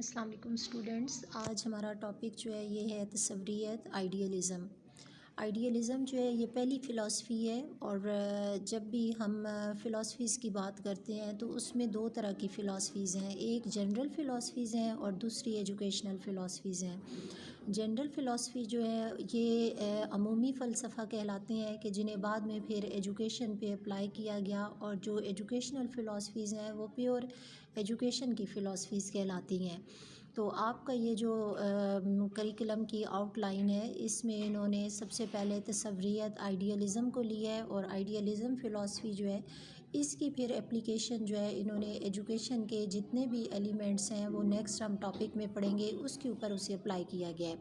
السلام علیکم اسٹوڈنٹس، آج ہمارا ٹاپک جو ہے یہ ہے تصوریت آئیڈیلزم۔ آئیڈیلزم جو ہے یہ پہلی فلاسفی ہے، اور جب بھی ہم فلاسفیز کی بات کرتے ہیں تو اس میں دو طرح کی فلاسفیز ہیں، ایک جنرل فلاسفیز ہیں اور دوسری ایجوکیشنل فلاسفیز ہیں۔ جنرل فلاسفی جو ہے یہ عمومی فلسفہ کہلاتے ہیں کہ جنہیں بعد میں پھر ایجوکیشن پہ اپلائی کیا گیا، اور جو ایجوکیشنل فلاسفیز ہیں وہ پیور ایجوکیشن کی فلاسفیز کہلاتی ہیں۔ تو آپ کا یہ جو کریکلم کی آؤٹ لائن ہے، اس میں انہوں نے سب سے پہلے تصوریت آئیڈیلزم کو لیا ہے، اور آئیڈیلزم فلاسفی جو ہے اس کی پھر اپلیکیشن جو ہے انہوں نے ایجوکیشن کے جتنے بھی ایلیمنٹس ہیں وہ نیکسٹ ہم ٹاپک میں پڑھیں گے، اس کے اوپر اسے اپلائی کیا گیا ہے۔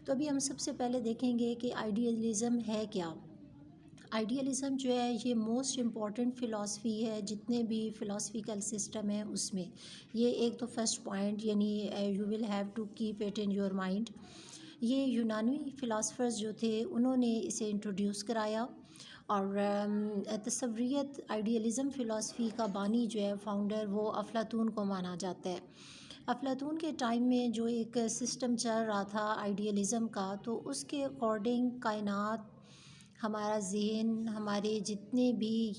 تو ابھی ہم سب سے پہلے دیکھیں گے کہ آئیڈیلزم ہے کیا۔ آئیڈیلزم جو ہے یہ موسٹ امپورٹنٹ فلاسفی ہے جتنے بھی فلاسفیکل سسٹم ہیں اس میں۔ یہ ایک تو فرسٹ پوائنٹ، یعنی you will have to keep it in your mind. یہ یونانی فلاسفرز جو تھے انہوں نے اسے انٹروڈیوس کرایا، اور تصوریت آئیڈیلزم فلاسفی کا بانی جو ہے فاؤنڈر وہ افلاطون کو مانا جاتا ہے۔ افلاطون کے ٹائم میں جو ایک سسٹم چل رہا تھا آئیڈیلزم کا، تو اس کے اکارڈنگ کائنات، ہمارا ذہن، ہمارے جتنے بھی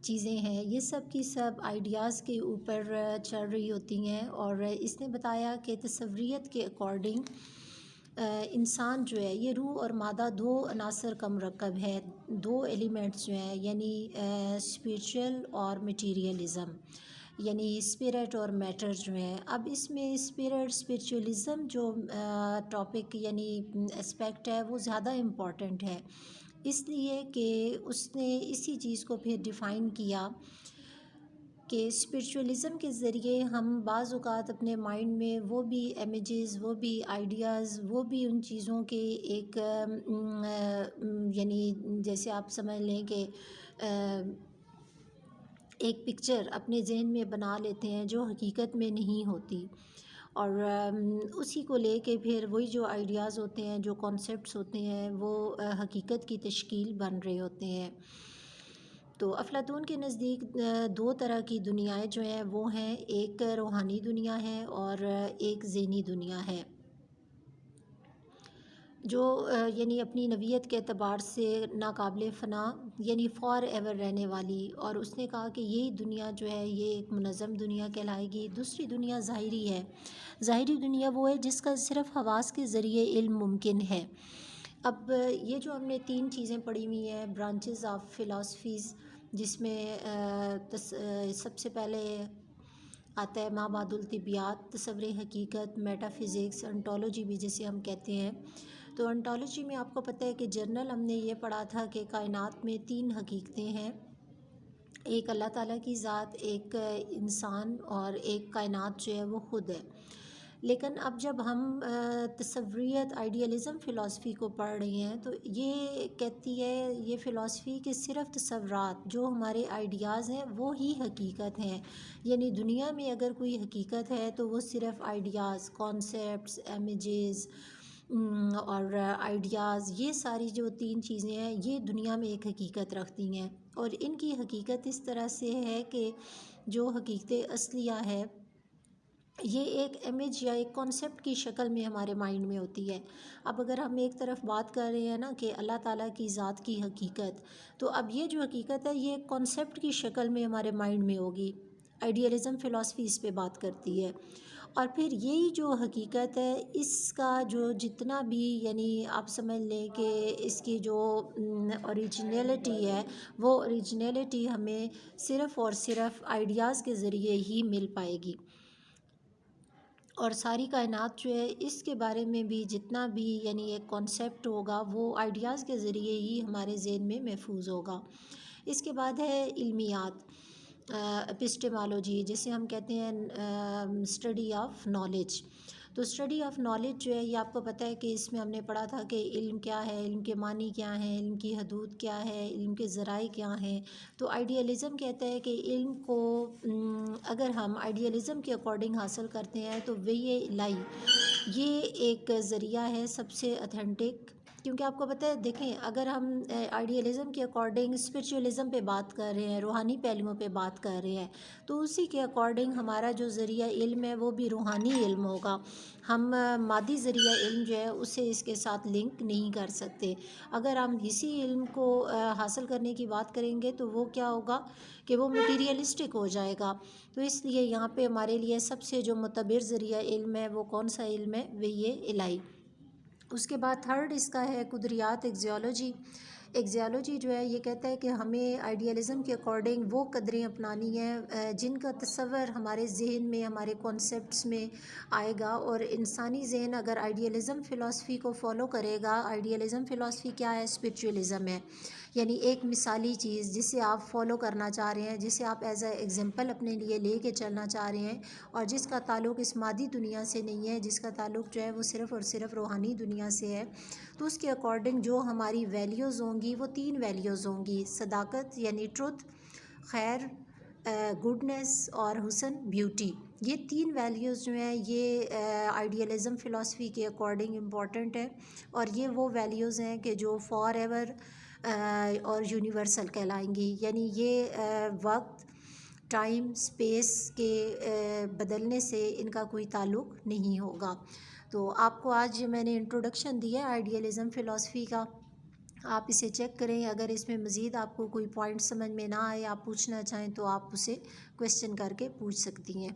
چیزیں ہیں یہ سب کی سب آئیڈیاز کے اوپر چل رہی ہوتی ہیں، اور اس نے بتایا کہ تصوریت کے اکارڈنگ انسان جو ہے یہ روح اور مادہ دو عناصر کا مرکب ہے، دو ایلیمنٹس جو ہیں، یعنی اسپریچول اور مٹیریلزم، یعنی اسپرٹ اور میٹر جو ہیں۔ اب اس میں اسپریچولیزم جو ٹاپک یعنی اسپیکٹ ہے وہ زیادہ امپورٹنٹ ہے، اس لیے کہ اس نے اسی چیز کو پھر ڈیفائن کیا کہ اسپریچولیزم کے ذریعے ہم بعض اوقات اپنے مائنڈ میں وہ بھی امیجز، وہ بھی آئیڈیاز، وہ بھی ان چیزوں کے ایک یعنی جیسے آپ سمجھ لیں کہ ایک پکچر اپنے ذہن میں بنا لیتے ہیں جو حقیقت میں نہیں ہوتی، اور اسی کو لے کے پھر وہی جو آئیڈیاز ہوتے ہیں، جو کانسیپٹس ہوتے ہیں، وہ حقیقت کی تشکیل بن رہے ہوتے ہیں۔ تو افلاطون کے نزدیک دو طرح کی دنیایں جو ہیں وہ ہیں، ایک روحانی دنیا ہے اور ایک ذہنی دنیا ہے، جو یعنی اپنی نوعیت کے اعتبار سے ناقابل فنا، یعنی فار ایور رہنے والی، اور اس نے کہا کہ یہی دنیا جو ہے یہ ایک منظم دنیا کہلائے گی۔ دوسری دنیا ظاہری ہے۔ ظاہری دنیا وہ ہے جس کا صرف حواس کے ذریعے علم ممکن ہے۔ اب یہ جو ہم نے تین چیزیں پڑھی ہوئی ہیں، برانچز آف فلاسفیز، جس میں سب سے پہلے آتا ہے مابعد الطبیعات، تصور حقیقت، میٹا فزکس، انٹولوجی بھی جسے ہم کہتے ہیں۔ تو انٹولوجی میں آپ کو پتہ ہے کہ جنرل ہم نے یہ پڑھا تھا کہ کائنات میں تین حقیقتیں ہیں، ایک اللہ تعالیٰ کی ذات، ایک انسان، اور ایک کائنات جو ہے وہ خود ہے۔ لیکن اب جب ہم تصوریت آئیڈیلزم فلاسفی کو پڑھ رہے ہیں تو یہ کہتی ہے یہ فلاسفی کہ صرف تصورات، جو ہمارے آئیڈیاز ہیں وہ ہی حقیقت ہیں، یعنی دنیا میں اگر کوئی حقیقت ہے تو وہ صرف آئیڈیاز، کانسیپٹس، امیجز اور آئیڈیاز، یہ ساری جو تین چیزیں ہیں یہ دنیا میں ایک حقیقت رکھتی ہیں، اور ان کی حقیقت اس طرح سے ہے کہ جو حقیقت اصلیہ ہے یہ ایک امیج یا ایک کانسیپٹ کی شکل میں ہمارے مائنڈ میں ہوتی ہے۔ اب اگر ہم ایک طرف بات کر رہے ہیں نا کہ اللہ تعالیٰ کی ذات کی حقیقت، تو اب یہ جو حقیقت ہے یہ ایک کانسیپٹ کی شکل میں ہمارے مائنڈ میں ہوگی۔ آئیڈیلزم فلاسفی اس پہ بات کرتی ہے، اور پھر یہی جو حقیقت ہے اس کا جو جتنا بھی یعنی آپ سمجھ لیں کہ اس کی جو اوریجنیلٹی ہے وہ اوریجنیلٹی ہمیں صرف اور صرف آئیڈیاز کے ذریعے ہی مل پائے گی، اور ساری کائنات جو ہے اس کے بارے میں بھی جتنا بھی یعنی ایک کانسیپٹ ہوگا وہ آئیڈیاز کے ذریعے ہی ہمارے ذہن میں محفوظ ہوگا۔ اس کے بعد ہے علمیات، اپسٹیمالوجی، جسے ہم کہتے ہیں اسٹڈی آف نالج۔ تو اسٹڈی آف نالج جو ہے یہ آپ کو پتہ ہے کہ اس میں ہم نے پڑھا تھا کہ علم کیا ہے، علم کے معنی کیا ہیں، علم کی حدود کیا ہے، علم کے ذرائع کیا ہیں۔ تو آئیڈیلزم کہتا ہے کہ علم کو اگر ہم آئیڈیلزم کے اکارڈنگ حاصل کرتے ہیں تو وحی الہی یہ ایک ذریعہ ہے سب سے اتھینٹک، کیونکہ آپ کو پتہ ہے دیکھیں، اگر ہم آئیڈیلزم کے اکارڈنگ اسپرچولیزم پہ بات کر رہے ہیں، روحانی پہلوؤں پہ بات کر رہے ہیں، تو اسی کے اکارڈنگ ہمارا جو ذریعہ علم ہے وہ بھی روحانی علم ہوگا. ہم مادی ذریعہ علم جو ہے اسے اس کے ساتھ لنک نہیں کر سکتے. اگر ہم اسی علم کو حاصل کرنے کی بات کریں گے تو وہ کیا ہوگا کہ وہ مٹیریلسٹک ہو جائے گا. تو اس لیے یہاں پہ ہمارے لیے سب سے جو معتبر ذریعہ علم ہے وہ کون سا علم ہے؟ وہ یہ الہی. اس کے بعد تھرڈ اس کا ہے قدریات ایگزیولوجی. ایگزیولوجی جو ہے یہ کہتا ہے کہ ہمیں آئیڈیلزم کے اکارڈنگ وہ قدریں اپنانی ہیں جن کا تصور ہمارے ذہن میں، ہمارے کانسیپٹس میں آئے گا. اور انسانی ذہن اگر آئیڈیلزم فلسفی کو فالو کرے گا، آئیڈیلزم فلسفی کیا ہے؟ اسپرچولیزم ہے. یعنی ایک مثالی چیز جسے آپ فالو کرنا چاہ رہے ہیں، جسے آپ ایز اے ایگزامپل اپنے لیے لے کے چلنا چاہ رہے ہیں، اور جس کا تعلق اس مادی دنیا سے نہیں ہے، جس کا تعلق جو ہے وہ صرف اور صرف روحانی دنیا سے ہے. تو اس کے اکارڈنگ جو ہماری ویلیوز ہوں گی وہ 3 ویلیوز ہوں گی: صداقت یعنی ٹروتھ، خیر گڈنس، اور حسن بیوٹی. یہ 3 ویلیوز جو ہیں یہ آئیڈیلزم فلسفی کے اکارڈنگ امپورٹنٹ ہے. اور یہ وہ ویلیوز ہیں کہ جو فار ایور اور یونیورسل کہلائیں گی. یعنی یہ وقت، ٹائم، اسپیس کے بدلنے سے ان کا کوئی تعلق نہیں ہوگا. تو آپ کو آج میں نے انٹروڈکشن دیا ہے آئیڈیلزم فلسفی کا، آپ اسے چیک کریں. اگر اس میں مزید آپ کو کوئی پوائنٹ سمجھ میں نہ آئے، آپ پوچھنا چاہیں تو آپ اسے کویسچن کر کے پوچھ سکتی ہیں.